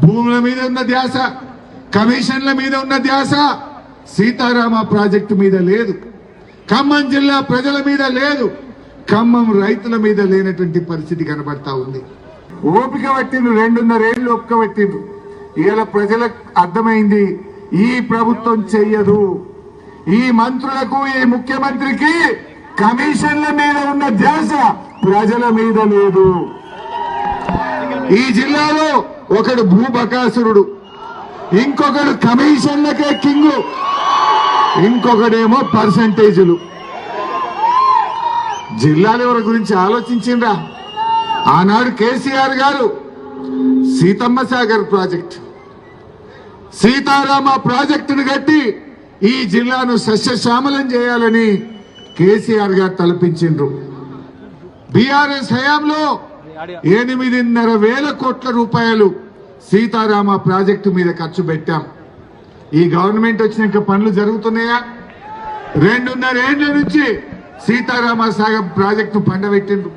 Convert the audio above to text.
భూముల మీద ఉన్న ధ్యాస, కమిషన్ల మీద ఉన్న ధ్యాస సీతారామ ప్రాజెక్టు మీద లేదు. ఖమ్మం జిల్లా ప్రజల మీద లేదు. ఖమ్మం రైతుల మీద లేనటువంటి పరిస్థితి కనబడతా ఉంది. ఓపిక పట్టిండ్రు, 2.5 ఏళ్ళు ఓపిక పట్టిండ్రు. ఇవాళ ప్రజలకు అర్థమైంది ఈ ప్రభుత్వం చెయ్యదు. ఈ మంత్రులకు, ఈ ముఖ్యమంత్రికి కమిషన్ల మీద ఉన్న ధ్యాస ప్రజల మీద లేదు. ఈ జిల్లాలో ఒకడు భూబకాసురుడు, ఇంకొకడు కమిషన్లకే కింగు, ఇంకొకడేమో పర్సంటేజీలు. జిల్లాల ఎవరి గురించి ఆలోచించిండ్రా? ఆనాడు కేసీఆర్ గారు సీతమ్మ సాగర్ ప్రాజెక్ట్, సీతారామ ప్రాజెక్టును కట్టి ఈ జిల్లాను సస్యశ్యామలం చేయాలని కేసీఆర్ గారు తలపించిండ్రు. బీఆర్ఎస్ హయాంలో 8.5 కోట్ల రూపాయలు సీతారామ ప్రాజెక్టు మీద ఖర్చు పెట్టాం. ఈ గవర్నమెంట్ వచ్చినాక పనులు జరుగుతున్నాయా? 2.5 ఏళ్ల నుంచి సీతారామ సాగర్ ప్రాజెక్టు పండబెట్టిండ్రు.